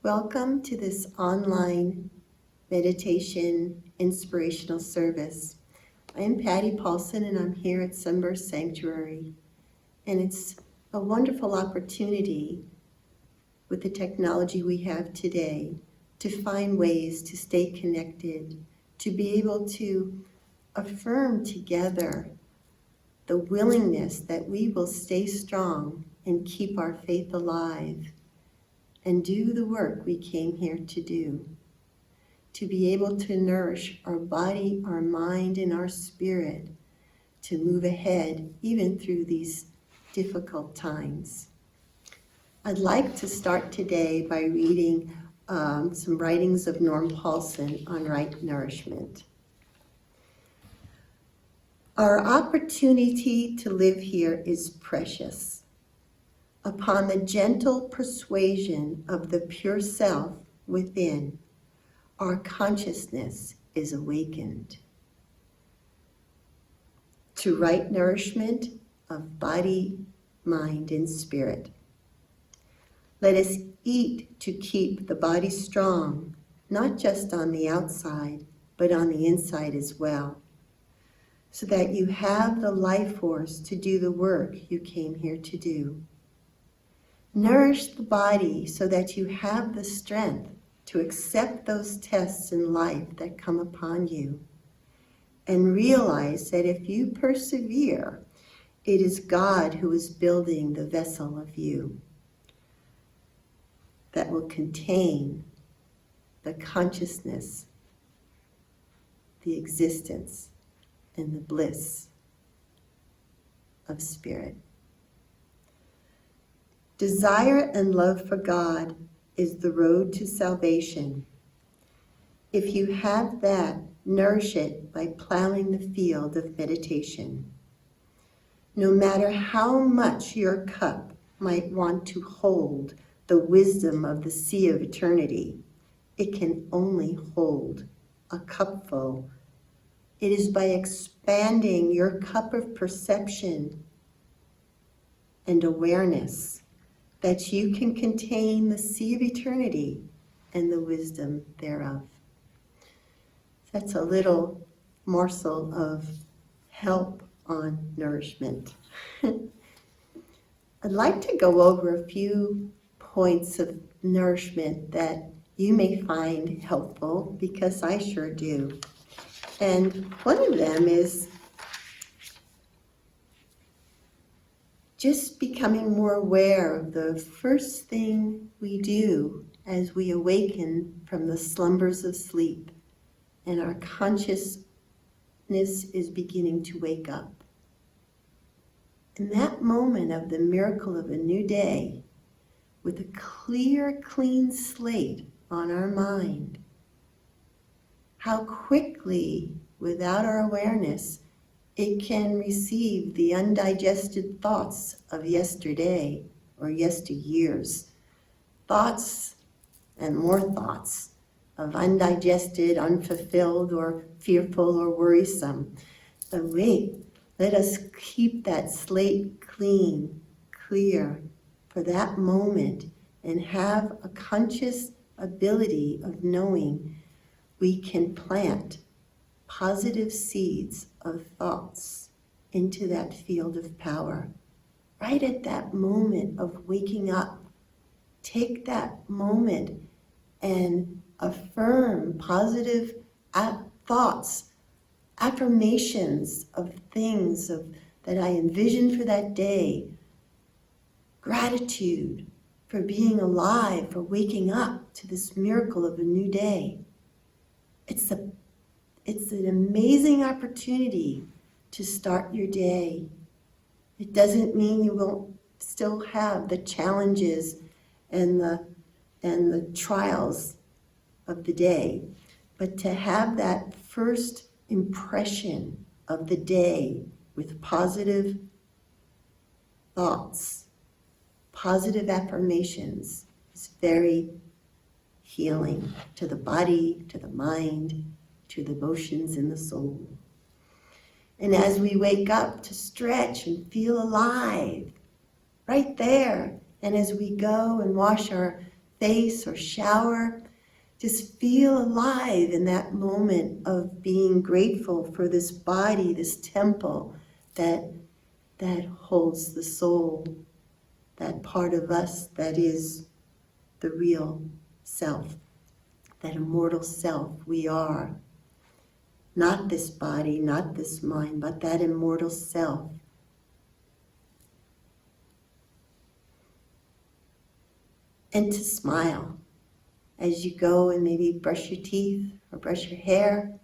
Welcome to this online meditation inspirational service. I'm Patty Paulsen and I'm here at Sunburst Sanctuary. And it's a wonderful opportunity with the technology we have today to find ways to stay connected, to be able to affirm together the willingness that we will stay strong and keep our faith alive and do the work we came here to do, to be able to nourish our body, our mind, and our spirit, to move ahead even through these difficult times. I'd like to start today by reading some writings of Norm Paulsen on right nourishment. Our opportunity to live here is precious. Upon the gentle persuasion of the pure self within, our consciousness is awakened to right nourishment of body, mind, and spirit. Let us eat to keep the body strong, not just on the outside, but on the inside as well, so that you have the life force to do the work you came here to do. Nourish the body so that you have the strength to accept those tests in life that come upon you. And realize that if you persevere, it is God who is building the vessel of you that will contain the consciousness, the existence, and the bliss of spirit. Desire and love for God is the road to salvation. If you have that, nourish it by plowing the field of meditation. No matter how much your cup might want to hold the wisdom of the sea of eternity, it can only hold a cupful. It is by expanding your cup of perception and awareness that you can contain the sea of eternity and the wisdom thereof. That's a little morsel of help on nourishment. I'd like to go over a few points of nourishment that you may find helpful, because I sure do. And one of them is just becoming more aware of the first thing we do as we awaken from the slumbers of sleep and our consciousness is beginning to wake up. In that moment of the miracle of a new day, with a clear, clean slate on our mind, how quickly, without our awareness, it can receive the undigested thoughts of yesterday or yesteryears. Thoughts and more thoughts of undigested, unfulfilled, or fearful or worrisome. But wait, let us keep that slate clean, clear for that moment and have a conscious ability of knowing we can plant positive seeds of thoughts into that field of power. Right at that moment of waking up, take that moment and affirm positive thoughts, affirmations of things that I envision for that day, gratitude for being alive, for waking up to this miracle of a new day. It's an amazing opportunity to start your day. It doesn't mean you won't still have the challenges and the trials of the day, but to have that first impression of the day with positive thoughts, positive affirmations is very healing to the body, to the mind, to the emotions in the soul. And as we wake up, to stretch and feel alive right there. And as we go and wash our face or shower. Just feel alive in that moment of being grateful for this body, this temple that holds the soul, that part of us that is the real self, that immortal self we are. Not this body, not this mind, but that immortal self. And to smile as you go and maybe brush your teeth or brush your hair.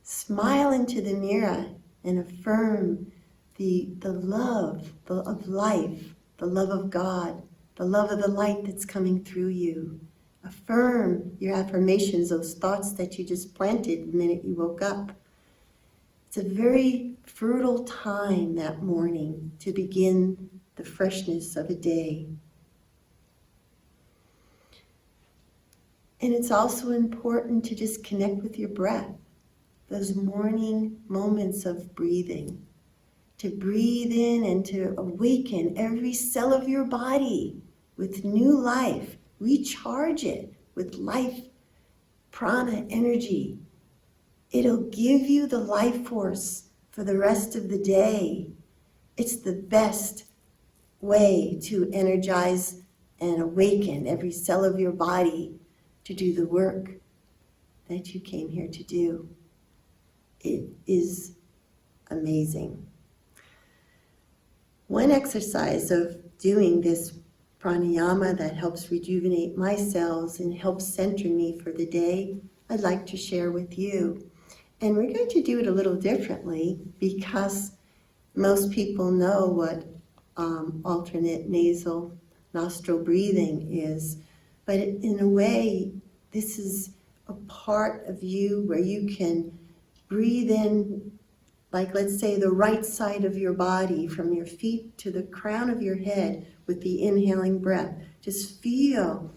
Smile into the mirror and affirm the love of life, the love of God, the love of the light that's coming through you. Affirm your affirmations, those thoughts that you just planted the minute you woke up. It's a very fertile time that morning to begin the freshness of a day. And it's also important to just connect with your breath, those morning moments of breathing. To breathe in and to awaken every cell of your body with new life. Recharge it with life, prana, energy. It'll give you the life force for the rest of the day. It's the best way to energize and awaken every cell of your body to do the work that you came here to do. It is amazing. One exercise of doing this pranayama that helps rejuvenate my cells and helps center me for the day, I'd like to share with you. And we're going to do it a little differently because most people know what alternate nasal nostril breathing is. But in a way, this is a part of you where you can breathe in, like let's say the right side of your body, from your feet to the crown of your head with the inhaling breath. Just feel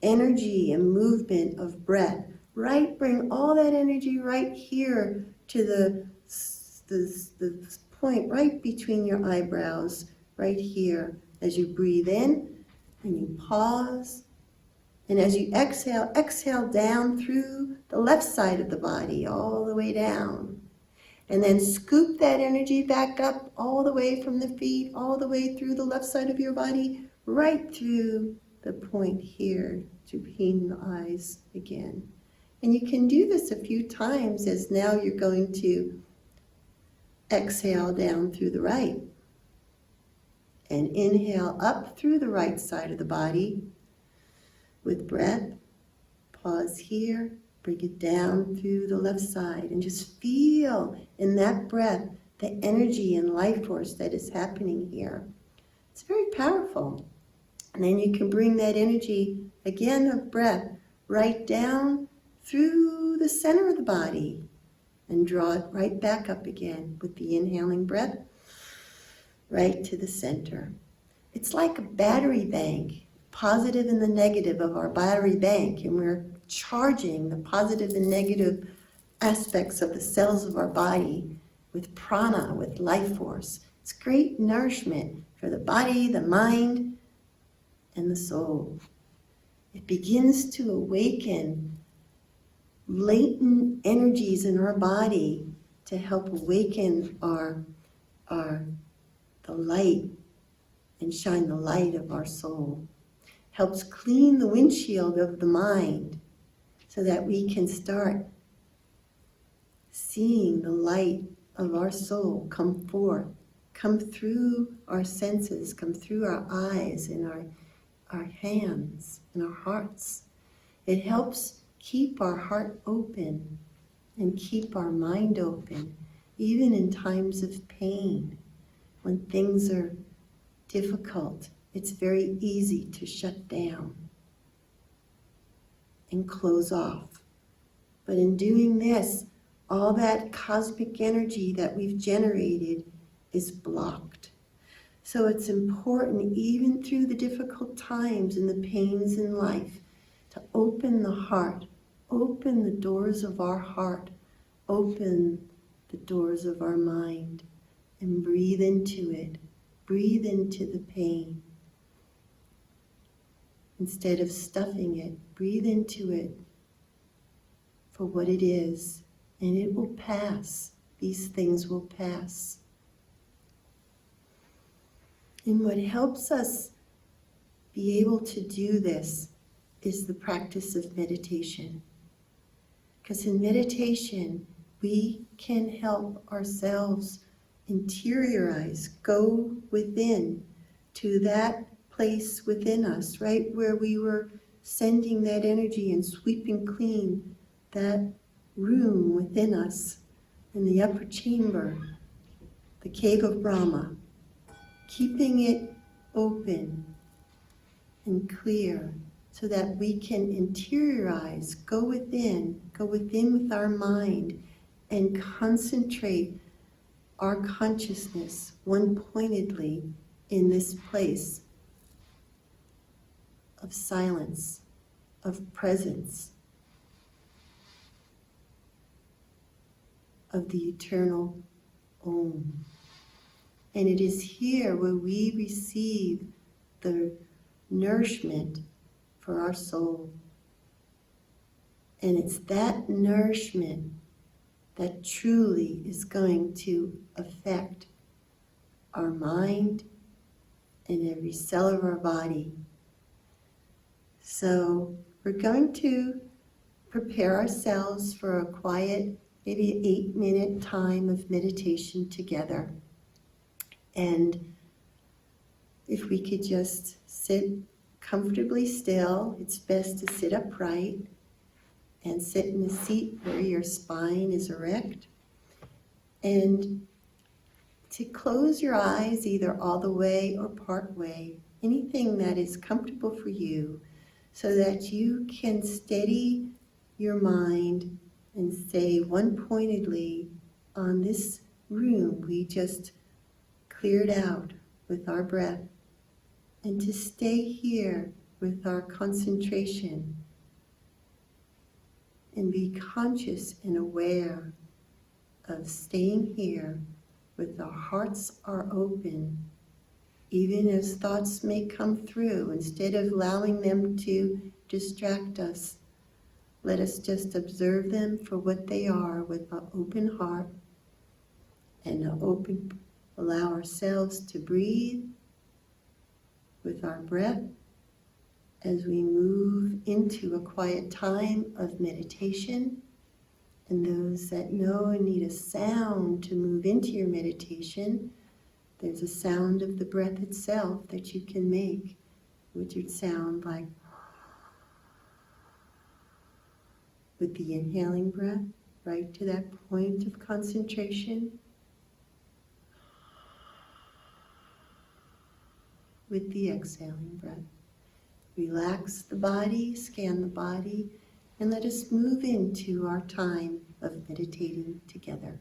energy and movement of breath. Right, bring all that energy right here to the point right between your eyebrows, right here. As you breathe in and you pause. And as you exhale, exhale down through the left side of the body, all the way down. And then scoop that energy back up all the way from the feet, all the way through the left side of your body, right through the point here between the eyes again. And you can do this a few times as now you're going to exhale down through the right. And inhale up through the right side of the body with breath. Pause here. Bring it down through the left side and just feel in that breath the energy and life force that is happening here. It's very powerful. And then you can bring that energy, again of breath, right down through the center of the body and draw it right back up again with the inhaling breath, right to the center. It's like a battery bank, positive and the negative of our battery bank, and we're charging the positive and negative aspects of the cells of our body with prana, with life force. It's great nourishment for the body, the mind, and the soul. It begins to awaken latent energies in our body to help awaken the light and shine the light of our soul. Helps clean the windshield of the mind so that we can start seeing the light of our soul come forth, come through our senses, come through our eyes and our hands and our hearts. It helps keep our heart open and keep our mind open, even in times of pain. When things are difficult, it's very easy to shut down and close off. But in doing this, all that cosmic energy that we've generated is blocked. So it's important, even through the difficult times and the pains in life, to open the heart, open the doors of our heart, open the doors of our mind, and breathe into it. Breathe into the pain. Instead of stuffing it, breathe into it for what it is, and it will pass. These things will pass. And what helps us be able to do this is the practice of meditation. Because in meditation, we can help ourselves interiorize, go within to that place within us, right where we were sending that energy and sweeping clean that room within us in the upper chamber, the cave of Brahma, keeping it open and clear so that we can interiorize, go within with our mind and concentrate our consciousness one-pointedly in this place of silence, of presence, of the eternal Om. And it is here where we receive the nourishment for our soul. And it's that nourishment that truly is going to affect our mind and every cell of our body. So we're going to prepare ourselves for a quiet, maybe 8-minute time of meditation together. And if we could just sit comfortably still, it's best to sit upright and sit in a seat where your spine is erect. And to close your eyes either all the way or part way, anything that is comfortable for you, so that you can steady your mind and stay one-pointedly on this room we just cleared out with our breath, and to stay here with our concentration and be conscious and aware of staying here with our hearts are open, even as thoughts may come through. Instead of allowing them to distract us, let us just observe them for what they are with an open heart and allow ourselves to breathe with our breath as we move into a quiet time of meditation. And those that know and need a sound to move into your meditation, there's a sound of the breath itself that you can make, which would sound like with the inhaling breath, right to that point of concentration. With the exhaling breath. Relax the body, scan the body, and let us move into our time of meditating together.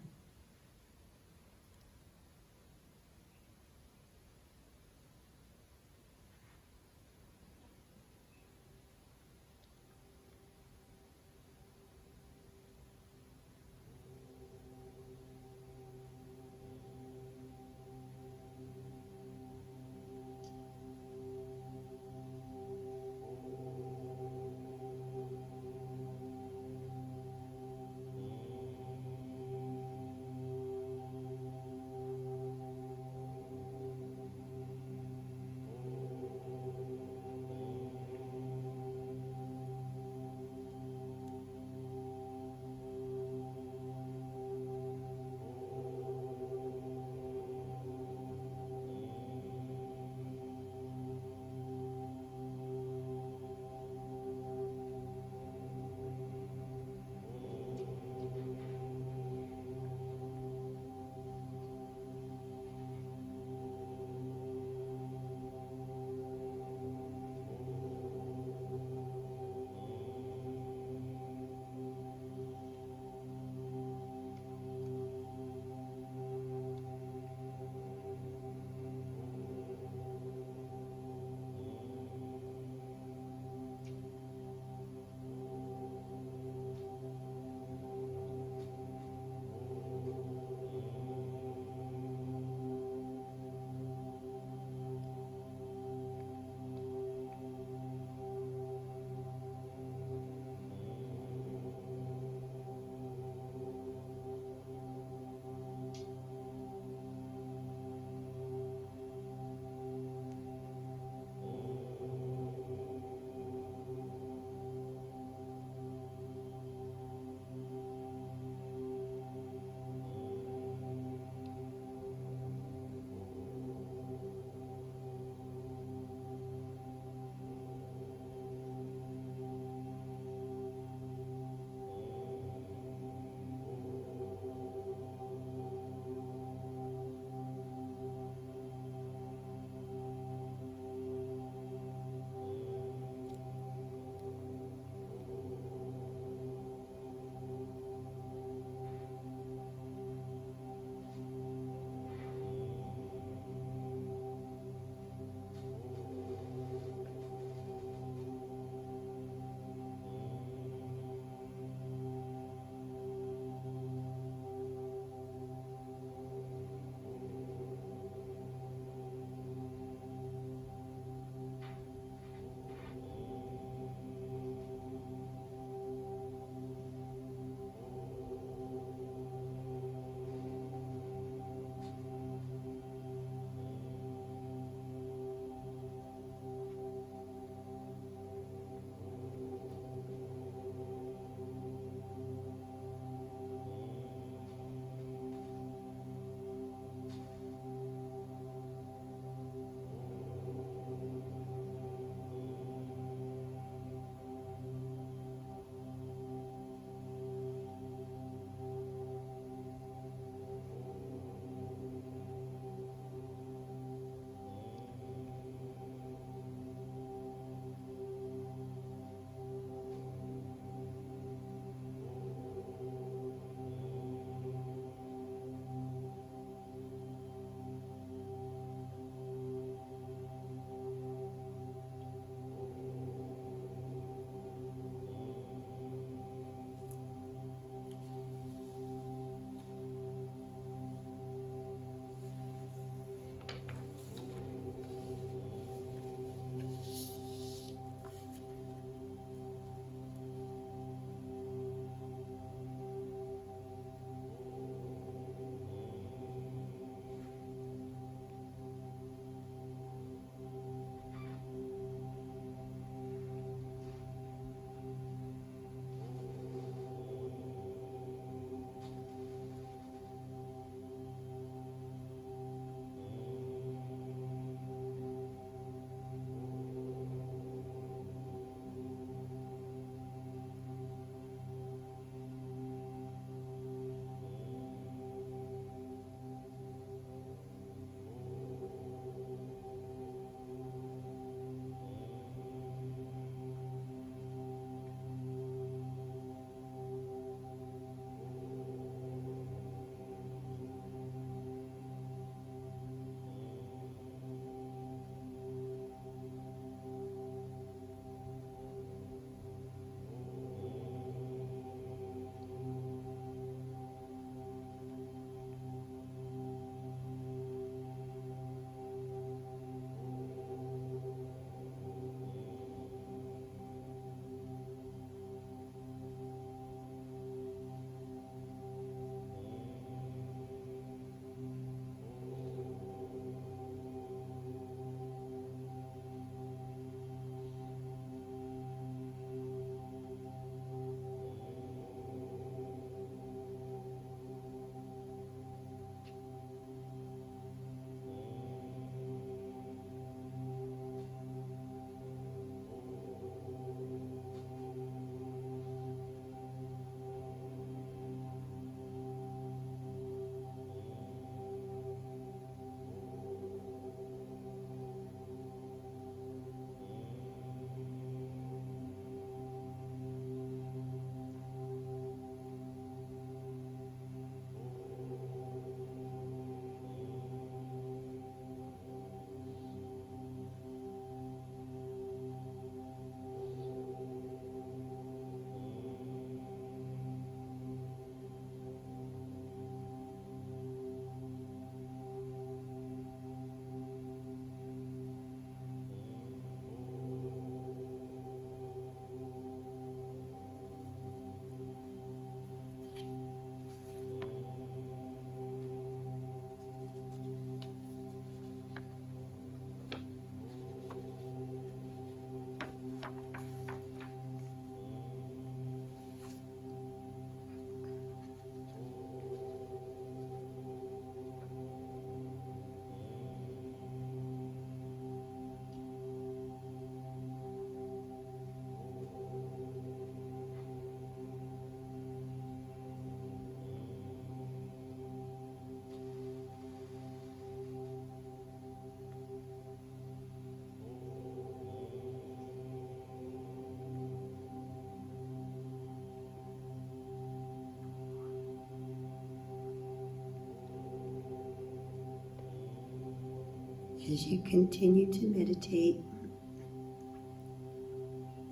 As you continue to meditate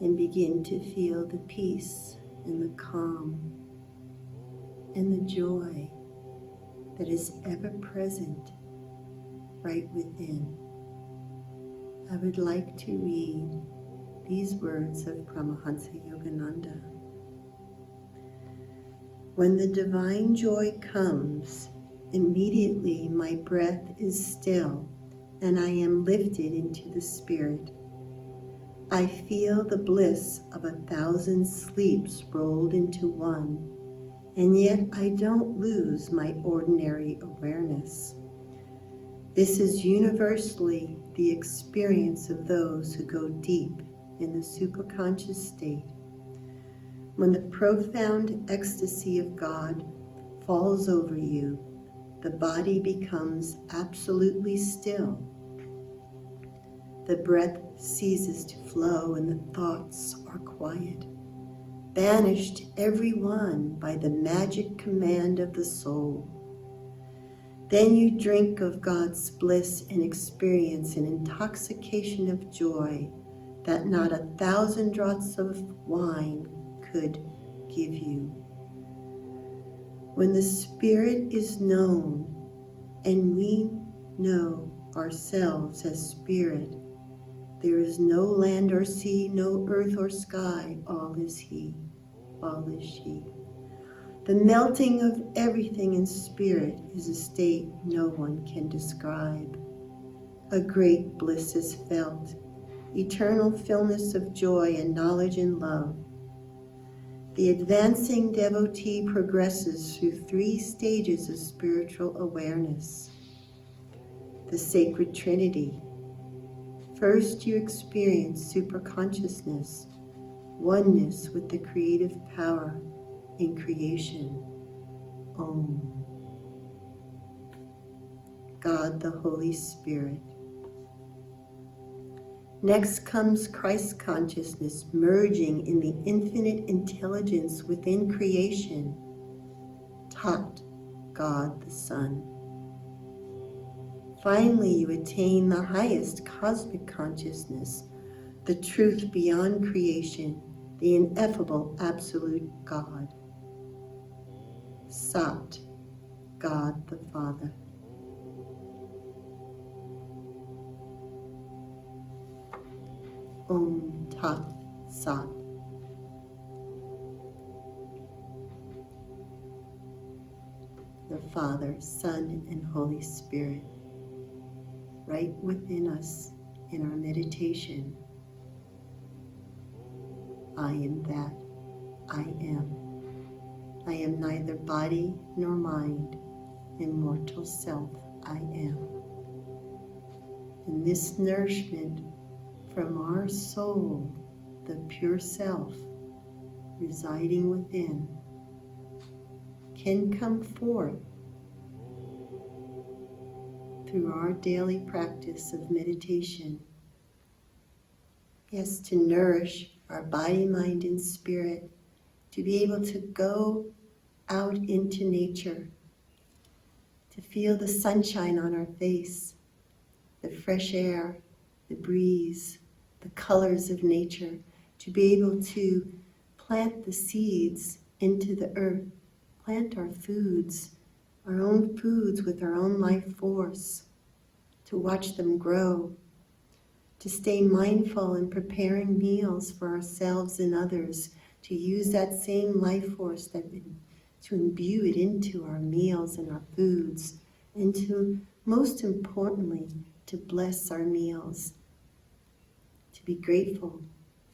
and begin to feel the peace and the calm and the joy that is ever present right within, I would like to read these words of Paramahansa Yogananda. When the divine joy comes, immediately my breath is still and I am lifted into the spirit. I feel the bliss of 1,000 sleeps rolled into one, and yet I don't lose my ordinary awareness. This is universally the experience of those who go deep in the superconscious state. When the profound ecstasy of God falls over you, the body becomes absolutely still. The breath ceases to flow and the thoughts are quiet, banished every one by the magic command of the soul. Then you drink of God's bliss and experience an intoxication of joy that not 1,000 draughts of wine could give you. When the Spirit is known and we know ourselves as Spirit, there is no land or sea, no earth or sky, all is He, all is she. The melting of everything in spirit is a state no one can describe. A great bliss is felt, eternal fullness of joy and knowledge and love. The advancing devotee progresses through 3 stages of spiritual awareness. The sacred Trinity. First, you experience superconsciousness, oneness with the creative power in creation. Om. God the Holy Spirit. Next comes Christ consciousness, merging in the infinite intelligence within creation. Tat, God the Son. Finally, you attain the highest cosmic consciousness, the truth beyond creation, the ineffable absolute God. Sat, God the Father. Om Tat Sat. The Father, Son, and Holy Spirit, right within us in our meditation. I am that I am. I am neither body nor mind, immortal self I am. And this nourishment from our soul, the pure self residing within, can come forth through our daily practice of meditation. Yes, to nourish our body, mind, and spirit, to be able to go out into nature, to feel the sunshine on our face, the fresh air, the breeze, the colors of nature, to be able to plant the seeds into the earth, plant our foods, our own foods with our own life force, to watch them grow, to stay mindful in preparing meals for ourselves and others, to use that same life force to imbue it into our meals and our foods, and to, most importantly, to bless our meals, to be grateful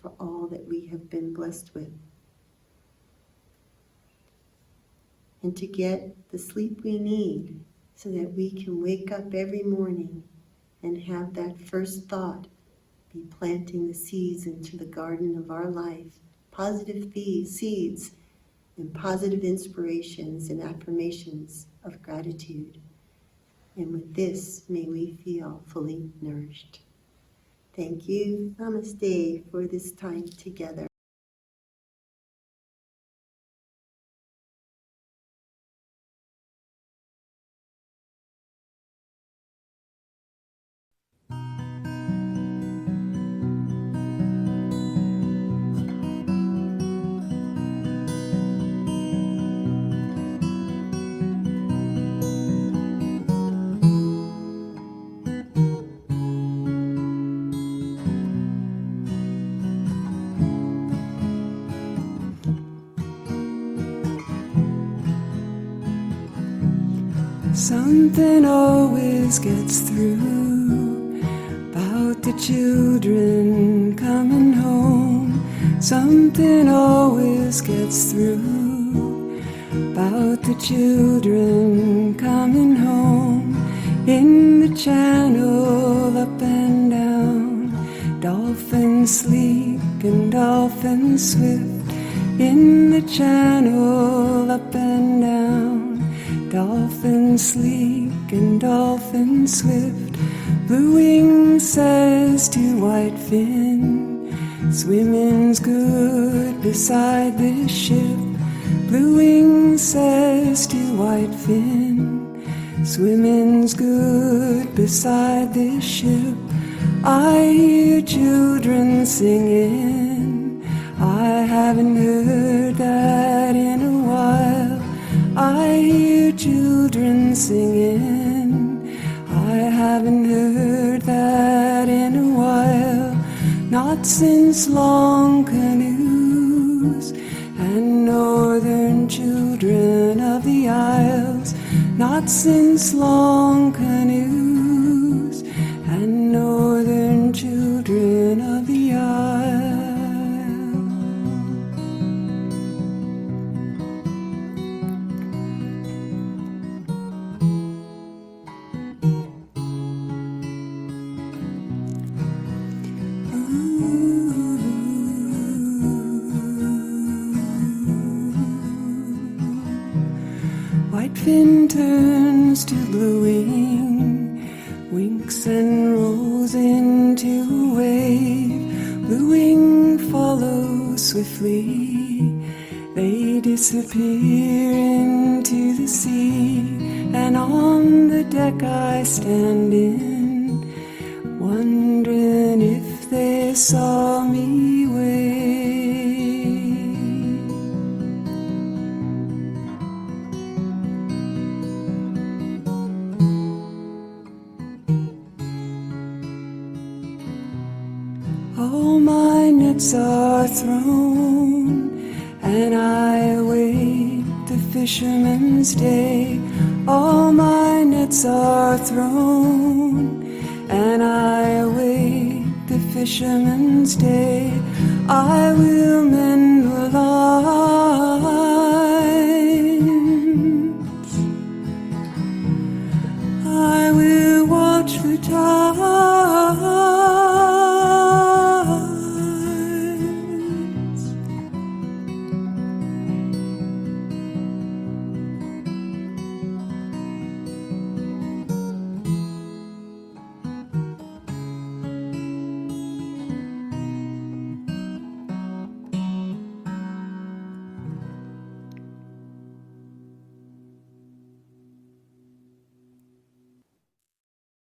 for all that we have been blessed with, and to get the sleep we need so that we can wake up every morning and have that first thought be planting the seeds into the garden of our life, positive seeds and positive inspirations and affirmations of gratitude. And with this, may we feel fully nourished. Thank you. Namaste for this time together. Something always gets through about the children coming home. Something always gets through about the children coming home. In the channel up and down, dolphins sleek and dolphins swift. In the channel up and down, dolphins sleek and dolphins swift. Blue wing says to whitefin, swimming's good beside this ship. Blue wing says to whitefin, swimming's good beside this ship. I hear children singing, I haven't heard that in a while. I hear children singing, I haven't heard that in a while. Not since long canoes and northern children of the Isles. Not since long canoes and northern children of the Isles. Whitefin turns to blue wing, winks and rolls into a wave. Blue wing follows swiftly, they disappear into the sea. And on the deck I stand in, wondering if they saw me wave. All my nets are thrown, and I await the fisherman's day. All my nets are thrown, and I await the fisherman's day. I will mend